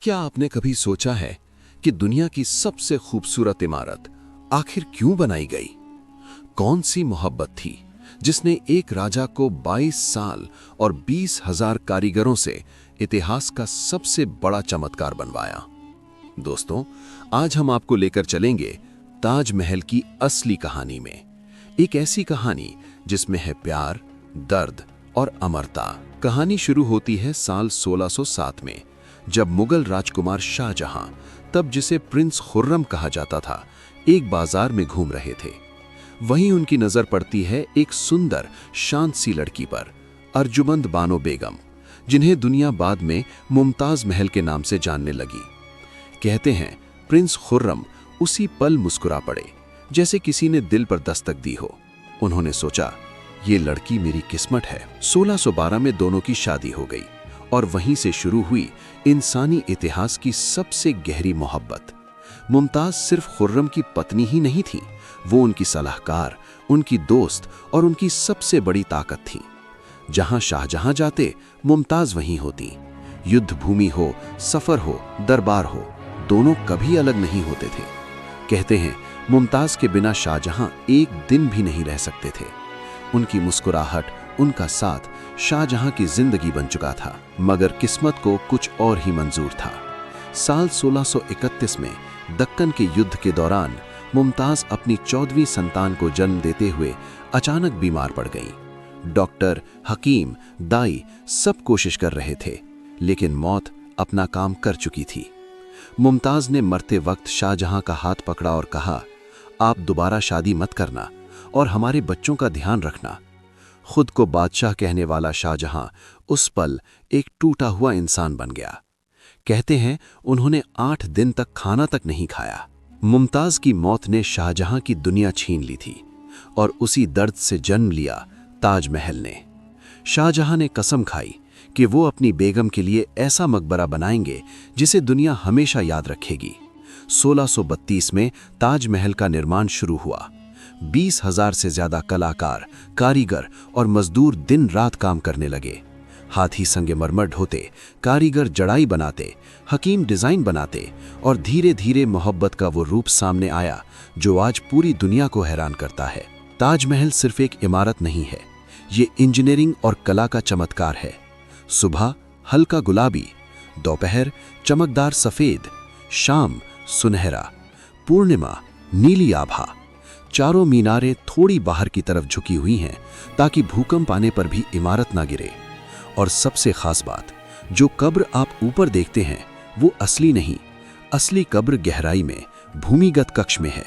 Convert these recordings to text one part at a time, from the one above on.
क्या आपने कभी सोचा है कि दुनिया की सबसे खूबसूरत इमारत आखिर क्यों बनाई गई? कौन सी मोहब्बत थी जिसने एक राजा को 22 साल और 20,000 कारीगरों से इतिहास का सबसे बड़ा चमत्कार बनवाया? दोस्तों, आज हम आपको लेकर चलेंगे ताजमहल की असली कहानी में। एक ऐसी कहानी जिसमें है प्यार, दर्द और अमरता। कहानी शुरू होती है साल 1607 में, जब मुगल राजकुमार शाहजहां, तब जिसे प्रिंस खुर्रम कहा जाता था, एक बाजार में घूम रहे थे। वहीं उनकी नजर पड़ती है एक सुंदर शांत सी लड़की पर, अर्जुमंद बानो बेगम, जिन्हें दुनिया बाद में मुमताज महल के नाम से जानने लगी। कहते हैं प्रिंस खुर्रम उसी पल मुस्कुरा पड़े जैसे किसी ने दिल पर दस्तक दी हो। उन्होंने सोचा, ये लड़की मेरी किस्मत है। 1612 में दोनों की शादी हो गई और वहीं से शुरू हुई इंसानी इतिहास की सबसे गहरी मोहब्बत। मुमताज सिर्फ खुर्रम की पत्नी ही नहीं थी, वो उनकी सलाहकार, उनकी दोस्त और उनकी सबसे बड़ी ताकत थी। जहां शाहजहां जाते, मुमताज वहीं होती। युद्ध भूमि हो, सफर हो, दरबार हो, दोनों कभी अलग नहीं होते थे। कहते हैं मुमताज के बिना शाहजहां एक दिन भी नहीं रह सकते थे। उनकी मुस्कुराहट, उनका साथ शाहजहां की जिंदगी बन चुका था। मगर किस्मत को कुछ और ही मंजूर था। साल 1631 में दक्कन के युद्ध के दौरान मुमताज अपनी 14वीं संतान को जन्म देते हुए अचानक बीमार पड़ गईं। डॉक्टर, हकीम, दाई सब कोशिश कर रहे थे, लेकिन मौत अपना काम कर चुकी थी। मुमताज ने मरते वक्त शाहजहां का हाथ पकड़ा और कहा, आप दोबारा शादी मत करना और हमारे बच्चों का ध्यान रखना। खुद को बादशाह कहने वाला शाहजहां उस पल एक टूटा हुआ इंसान बन गया। कहते हैं उन्होंने 8 दिन तक खाना तक नहीं खाया। मुमताज की मौत ने शाहजहां की दुनिया छीन ली थी और उसी दर्द से जन्म लिया ताजमहल ने। शाहजहां ने कसम खाई कि वो अपनी बेगम के लिए ऐसा मकबरा बनाएंगे जिसे दुनिया हमेशा याद रखेगी। 1632 में ताजमहल का निर्माण शुरू हुआ। 20,000 से ज्यादा कलाकार, कारीगर और मजदूर दिन रात काम करने लगे। हाथी संगमरमर ढोते, कारीगर जड़ाई बनाते, हकीम डिजाइन बनाते और धीरे धीरे मोहब्बत का वो रूप सामने आया जो आज पूरी दुनिया को हैरान करता है। ताजमहल सिर्फ एक इमारत नहीं है, ये इंजीनियरिंग और कला का चमत्कार है। सुबह हल्का गुलाबी, दोपहर चमकदार सफेद, शाम सुनहरा, पूर्णिमा नीली आभा। चारों मीनारें थोड़ी बाहर की तरफ झुकी हुई हैं ताकि भूकंप आने पर भी इमारत ना गिरे। और सबसे खास बात, जो कब्र आप ऊपर देखते हैं वो असली नहीं, असली कब्र गहराई में भूमिगत कक्ष में है,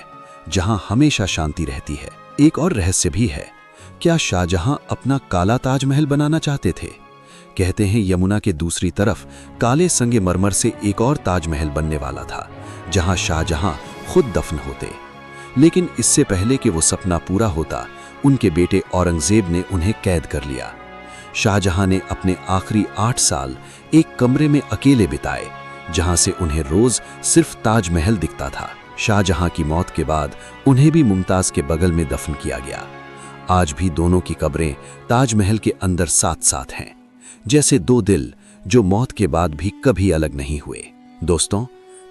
जहां हमेशा शांति रहती है। एक और रहस्य भी है, क्या शाहजहां अपना काला ताजमहल बनाना चाहते थे? कहते हैं यमुना के दूसरी तरफ काले संगमरमर से एक और ताजमहल बनने वाला था, जहां शाहजहां खुद दफन होते। लेकिन इससे पहले कि वो सपना पूरा होता, उनके बेटे औरंगजेब ने उन्हें कैद कर लिया। शाहजहां ने अपने आखिरी 8 साल एक कमरे में अकेले बिताए, जहां से उन्हें रोज सिर्फ ताजमहल दिखता था। शाहजहां की मौत के बाद उन्हें भी मुमताज के बगल में दफन किया गया। आज भी दोनों की कब्रें ताजमहल के अंदर साथ साथ हैं, जैसे दो दिल जो मौत के बाद भी कभी अलग नहीं हुए। दोस्तों,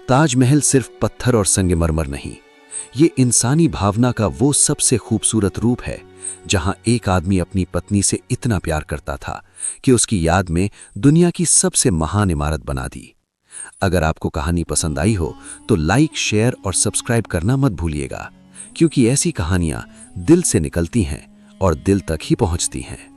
ताजमहल सिर्फ पत्थर और संगमरमर नहीं, ये इंसानी भावना का वो सबसे खूबसूरत रूप है, जहां एक आदमी अपनी पत्नी से इतना प्यार करता था कि उसकी याद में दुनिया की सबसे महान इमारत बना दी। अगर आपको कहानी पसंद आई हो तो लाइक, शेयर और सब्सक्राइब करना मत भूलिएगा, क्योंकि ऐसी कहानियां दिल से निकलती हैं और दिल तक ही पहुंचती हैं।